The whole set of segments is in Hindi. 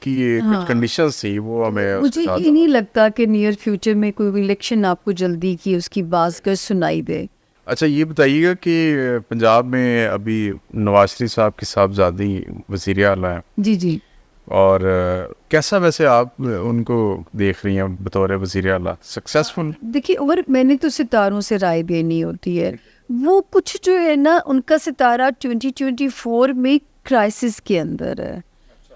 की कुछ कंडीशंस थी वो हमें मुझे ये नहीं लगता कि नियर फ्यूचर में कोई इलेक्शन आपको जल्दी की उसकी बात सुनाई दे। अच्छा ये बताइएगा कि पंजाब में अभी नवाज शरीफ साहब की साहबजादी वज़ीर आला हैं। जी जी। और कैसा वैसे आप उनको देख रही हैं बतौर वज़ीर आला, सक्सेसफुल? देखिए, और मैंने तो सितारों से राय देनी होती है। वो कुछ जो है ना, उनका सितारा 2024 में क्राइसिस के अंदर है।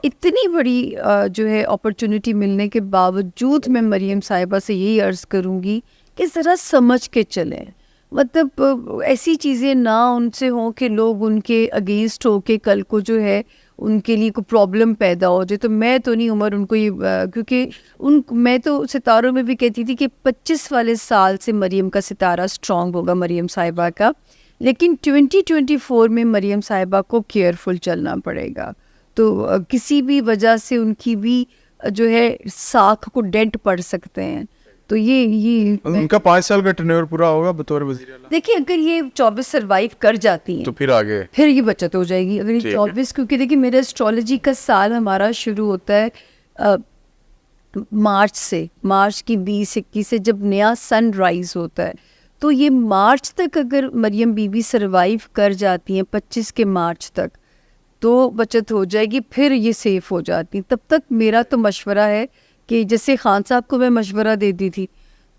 इतनी बड़ी जो है अपॉर्चुनिटी मिलने के बावजूद मैं मरियम साहिबा से यही अर्ज़ करूँगी कि ज़रा समझ के चलें। मतलब ऐसी चीज़ें ना उनसे हों कि लोग उनके अगेंस्ट हो के कल को जो है उनके लिए कोई प्रॉब्लम पैदा हो जाए। तो मैं तो नहीं उमर उनको ये क्योंकि मैं तो सितारों में भी कहती थी कि 25 वाले साल से मरियम का सितारा स्ट्रॉन्ग होगा, मरियम साहिबा का। लेकिन 2024 में मरियम साहिबा को केयरफुल चलना पड़ेगा। तो किसी भी वजह से उनकी भी जो है साख को डेंट पड़ सकते हैं। तो ये उनका 5 साल का टेन्योर पूरा होगा बतौर वज़ीर आला। देखिए, अगर ये 24 सर्वाइव कर जाती हैं तो फिर आगे फिर ये बचत हो जाएगी। अगर ये 24, क्योंकि देखिए मेरा एस्ट्रोलॉजी का साल हमारा शुरू होता है मार्च की 20-21 से, जब नया सन राइज होता है। तो ये मार्च तक अगर मरियम बीबी सर्वाइव कर जाती हैं, 25 के मार्च तक, तो बचत हो जाएगी, फिर ये सेफ हो जाती। तब तक मेरा तो मशवरा है कि जैसे खान साहब को मैं मशवरा देती थी,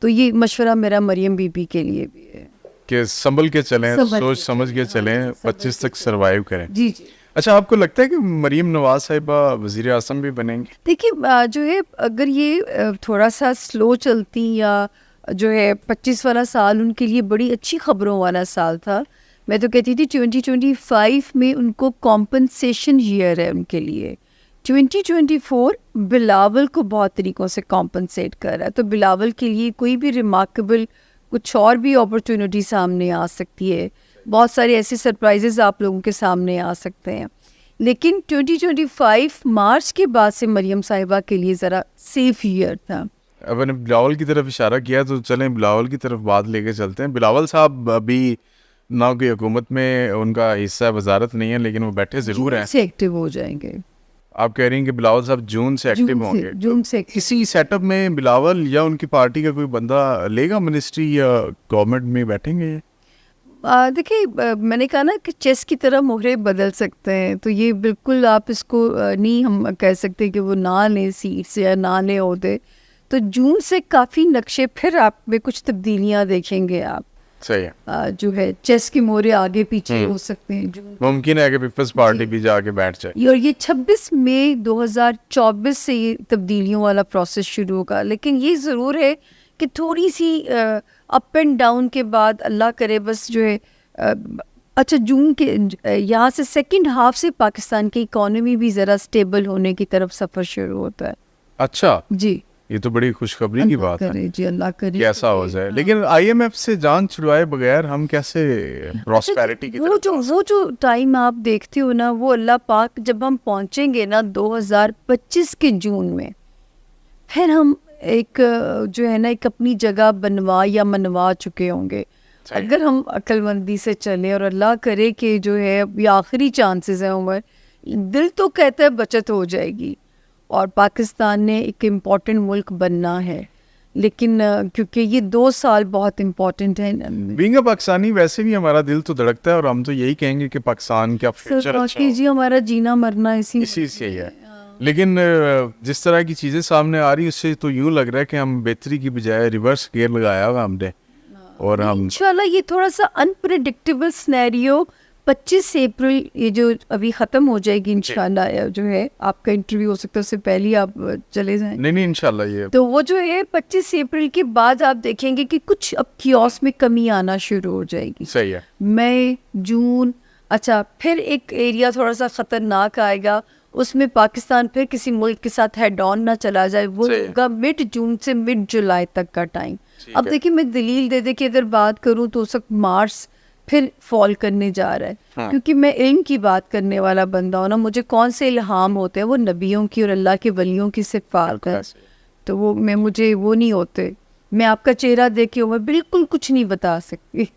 तो ये मशवरा मेरा मरियम बीबी के लिए भी है कि संभल के चलें, सोच समझ के चलें, 25 तक सरवाइव करें। जी जी। अच्छा, आपको लगता है कि मरियम नवाज साहिबा वज़ीर आज़म भी बनेंगे? देखिए, जो है अगर ये थोड़ा सा स्लो चलती, या जो है 25 वाला साल उनके लिए बड़ी अच्छी खबरों वाला साल था। मैं तो कहती थी 2025 में उनको कॉम्पनसेशन ईयर है उनके लिए। 2024 बिलावल को बहुत तरीक़ों से कॉम्पनसेट कर रहा है। तो बिलावल के लिए कोई भी रिमार्केबल कुछ और भी अपॉर्चुनिटी सामने आ सकती है। बहुत सारे ऐसे सरप्राइजेस आप लोगों के सामने आ सकते हैं। लेकिन 2025 मार्च के बाद से मरियम साहिबा के लिए ज़रा सेफ ईयर था। अब मैंने बिलावल की तरफ इशारा किया, तो चलें बिलावल की तरफ बात लेके चलते हैं। बिलावल साहब अभी ना कोई हुकूमत में उनका हिस्सा वजारत नहीं है, लेकिन वो बैठे ज़रूर हैं। से एक्टिव हो जाएंगे। आप कह रही हैं कि बिलावल साहब जून से एक्टिव होंगे। जून से किसी सेटअप में बिलावल या उनकी पार्टी का कोई बंदा लेगा मिनिस्ट्री, या गवर्नमेंट में बैठेंगे? देखिए, मैंने कहा ना कि चेस की तरह मोहरे बदल सकते हैं। तो ये बिल्कुल आप इसको नहीं हम कह सकते कि वो ना लें सीट्स या ना लें ओहदे। तो जून से काफ़ी नक्शे फिर आप में कुछ तब्दीलियाँ देखेंगे आप। सही है। जो है चेस के मोहरे आगे पीछे हो सकते हैं। जून मुमकिन है कि पीपल्स पार्टी भी जाके बैठ जाए। और ये 26 मई 2024 से ये तब्दीलियों वाला प्रोसेस शुरू होगा। लेकिन ये ज़रूर है कि थोड़ी सी अप एंड डाउन के बाद अल्लाह करे बस जो है अच्छा जून के यहाँ से सेकंड हाफ से पाकिस्तान की इकोनॉमी भी ज़रा स्टेबल होने की तरफ सफ़र शुरू होता है। अच्छा जी, ये तो बड़ी खुशखबरी की बात है जी, अल्लाह करे कैसा हो जाए। लेकिन IMF से जान छुड़वाए बगैर हम कैसे प्रॉस्पेरिटी की वो जो टाइम आप देखते हो ना, वो अल्लाह पाक जब हम पहुंचेंगे ना 2025 के जून में, फिर हम एक जो है ना एक अपनी जगह मनवा चुके होंगे। अगर हम अक्लमंदी से चले, और अल्लाह करे कि जो है ये आखिरी चांसेस है उमर, दिल तो कहता है बचत हो जाएगी और पाकिस्तान ने एक इम्पॉर्टेंट मुल्क बनना है। लेकिन क्योंकि ये 2 साल बहुत इम्पोर्टेंट है। बीइंग अ पाकिस्तानी वैसे भी हमारा दिल तो धड़कता है, और हम तो यही कहेंगे कि पाकिस्तान का फ्यूचर अच्छा हो। जी, हमारा जीना मरना इसी से ही है। लेकिन जिस तरह की चीज़ें सामने आ रही उससे तो यूँ लग रहा है कि हम बेहतरी की बजाय रिवर्स गियर लगाया हुआ हमने। और हम इंशाल्लाह ये थोड़ा सा अनप्रेडिक्टेबल सिनेरियो 25 अप्रैल ये जो अभी ख़त्म हो जाएगी इंशाल्लाह, जो है आपका इंटरव्यू हो सकता है उससे पहले आप चले जाएं। नहीं इंशाल्लाह ये तो वो जो है 25 अप्रैल के बाद आप देखेंगे कि कुछ अब कियोस्क में कमी आना शुरू हो जाएगी। सही है। मई जून, अच्छा फिर एक एरिया थोड़ा सा ख़तरनाक आएगा, उसमें पाकिस्तान फिर किसी मुल्क के साथ हेड ऑन ना चला जाए। वो होगा मिड जून से मिड जुलाई तक का टाइम। अब देखिए मैं दलील दे के अगर बात करूँ तो उस वक्त मार्च फिर फॉल करने जा रहा है। क्योंकि मैं इल्म की बात करने वाला बंदा हूँ ना, मुझे कौन से इल्हाम होते हैं, वो नबियों की और अल्लाह के वलियों की सिफ़ात है। तो वो मुझे वो नहीं होते। मैं आपका चेहरा देख के मैं बिल्कुल कुछ नहीं बता सकती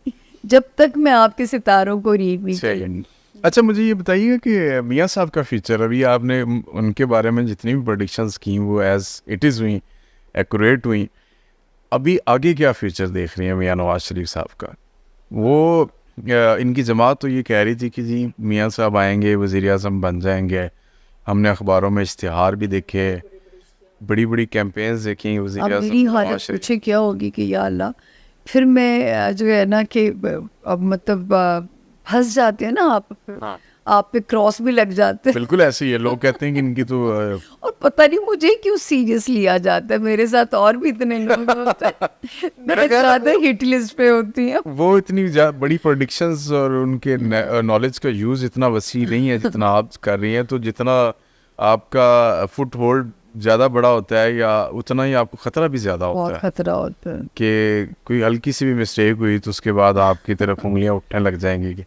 जब तक मैं आपके सितारों को रीड नहीं करूँ। अच्छा, मुझे ये बताइए कि मियाँ साहब का फ्यूचर, अभी आपने उनके बारे में जितनी भी प्रेडिक्शंस की वो एज इट इज़ हुई, एक्यूरेट हुई, अभी आगे क्या फ्यूचर देख रही हैं मियाँ नवाज शरीफ साहब का? वो इनकी जमात तो ये कह रही थी कि जी मियाँ साहब आएंगे, वज़ीर आज़म बन जाएंगे। हमने अखबारों में इश्तिहार भी देखे, बड़ी बड़ी कैंपेन्स देखी अब वज़ीर आज़म मेरी नवाज हालत शरीफ। पूछे क्या होगी कि या अल्लाह, फिर मैं जो है ना कि अब मतलब फंस जाते हैं ना हाँ, आप पे क्रॉस भी लग जाते हैं। बिल्कुल ऐसे ही है। लोग कहते हैं कि इनकी तो और पता नहीं मुझे क्यों सीरियस लिया जाता है, मेरे साथ और भी इतने लोग होते हैं मेरा मैं ख्याल है ज्यादा हिट लिस्ट पे होती हैं। वो इतनी बड़ी प्रोडिक्शंस और उनके नॉलेज का यूज़ इतना वसी नहीं है जितना आप कर रही हैं। तो जितना आपका फुट होल्ड ज़्यादा बड़ा होता है या उतना ही आपको ख़तरा भी ज़्यादा होता बहुत है खतरा होता है। कि कोई हल्की सी भी मिस्टेक हुई तो उसके बाद आपकी तरफ उंगलियां उठने लग जाएंगी कि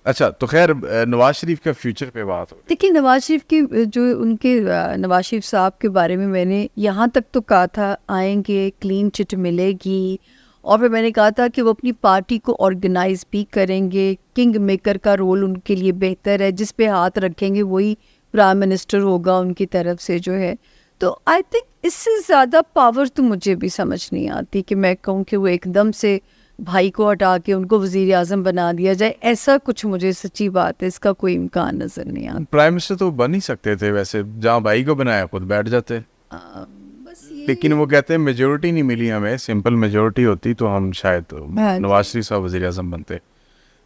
अच्छा। तो खैर, नवाज शरीफ का फ्यूचर पे बात हो रही देखिए नवाज शरीफ की जो उनके नवाज शरीफ साहब के बारे में मैंने यहाँ तक तो कहा था आएंगे, क्लीन चिट मिलेगी, और फिर मैंने कहा था कि वो अपनी पार्टी को ऑर्गेनाइज भी करेंगे, किंग मेकर का रोल उनके लिए बेहतर है, जिस पे हाथ रखेंगे वही प्राइम मिनिस्टर होगा उनकी तरफ से जो है। तो आई थिंक इससे ज़्यादा पावर तो मुझे भी समझ नहीं आती कि मैं कहूँ कि वो एकदम से भाई को हटा के उनको वजीर आजम बना दिया जाए, ऐसा कुछ मुझे सच्ची बात है इसका कोई इम्कान नज़र नहीं आता। है। प्राइम मिनिस्टर तो बन ही सकते थे वैसे, जहाँ भाई को बनाया खुद बैठ जाते। बस ये लेकिन वो कहते हैं मेजोरिटी नहीं मिली हमें, सिंपल मेजोरिटी होती तो हम शायद हाँ नवाज शरीफ साहब वजीर आजम बनते।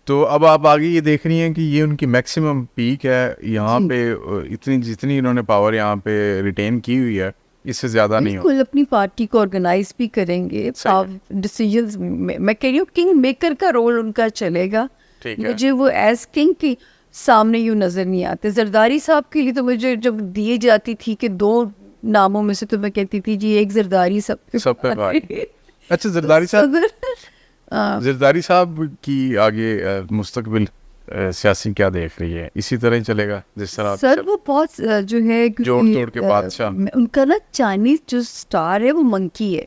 तो अब आप आगे ये देख रही हैं कि ये उनकी मैक्सिमम पीक है यहाँ जी। पे, इतनी जितनी इन्होंने पावर यहाँ पे रिटेन की हुई है, इससे ज़्यादा नहीं हो। बिल्कुल अपनी पार्टी को ऑर्गेनाइज भी करेंगे, सही डिसीजंस मैं कह रही हूँ किंग मेकर का रोल उनका चलेगा। ठीक है। मुझे वो एज किंग की सामने यूँ नज़र नहीं आते। जरदारी साहब के लिए तो मुझे जब दिए जाती थी कि दो नामों में से, तो मैं कहती थी जी एक जरदारी सब पे भाई। अच्छा, जरदारी साहब, जरदारी साहब की आगे मुस्तकबिल सियासी क्या देख रही है? इसी तरह ही चलेगा जिस तरह सर वो बहुत जो है जोड़ तोड़ के बादशाह। उनका ना चाइनीज जो स्टार है वो मंकी है।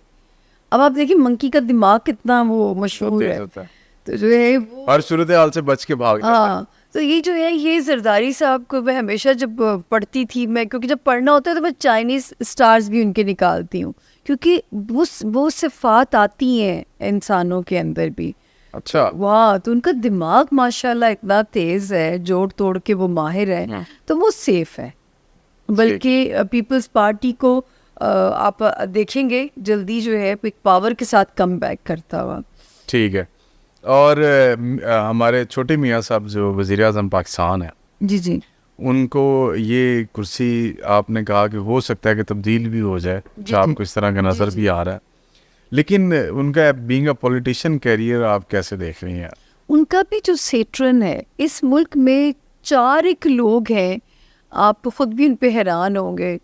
अब आप देखिए मंकी का दिमाग कितना वो मशहूर तेज है, होता है, तो जो है वो हर सूरत हाल से बच के भाग जाता है। हाँ। तो ये जो है ये जरदारी साहब को मैं हमेशा जब पढ़ती थी, मैं क्योंकि जब पढ़ना होता है तो मैं चाइनीज स्टार्स भी उनके निकालती हूँ, क्योंकि वो सिफात आती हैं इंसानों के अंदर भी। अच्छा, वाह, तो उनका दिमाग माशाल्लाह इतना तेज है, जोड़ तोड़ के वो माहिर है, तो वो सेफ है। बल्कि पीपल्स पार्टी को आप देखेंगे जल्दी जो है एक पावर के साथ कम बैक करता हुआ। ठीक है। और हमारे छोटे मियाँ साहब जो वज़ीर आज़म पाकिस्तान है, जी जी उनको ये कुर्सी आपने कहा कि हो सकता है कि तब्दील भी हो जाए, जी आपको इस तरह का नज़र भी आ रहा है, लेकिन उनका बीइंग अ पॉलिटिशियन कैरियर आप कैसे देख रही हैं? उनका भी जो सेट्रन है इस मुल्क में 4 एक लोग हैं, आप खुद भी उन पे हैरान होंगे।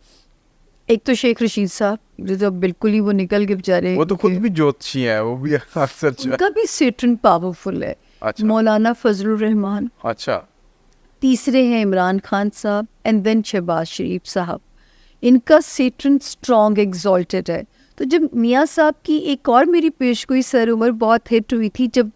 एक तो शेख रशीद साहब जो तो बिल्कुल ही वो निकल के बेचारे, वो तो खुद भी ज्योतिषी हैं, वो भी अक्सर उनका भी सेट्रन पावरफुल है। अच्छा मौलाना फजलुर रहमान, अच्छा, तीसरे हैं इमरान खान साहब, एंड देन शहबाज शरीफ साहब। इनका सेट्रन स्ट्रॉन्ग एग्जॉल्टेड है। तो जब मियाँ साहब की एक और मेरी पेशगोई सर उमर बहुत हिट हुई थी, जब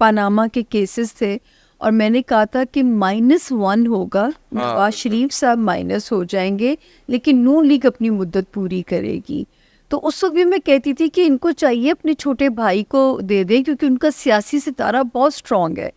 पानामा के केसेस थे, और मैंने कहा था कि -1 होगा, नवाज शरीफ साहब माइनस हो जाएंगे, लेकिन नून लीग अपनी मुद्दत पूरी करेगी। तो उस वक्त भी मैं कहती थी कि इनको चाहिए अपने छोटे भाई को दे दें, क्योंकि उनका सियासी सितारा बहुत स्ट्रॉन्ग है।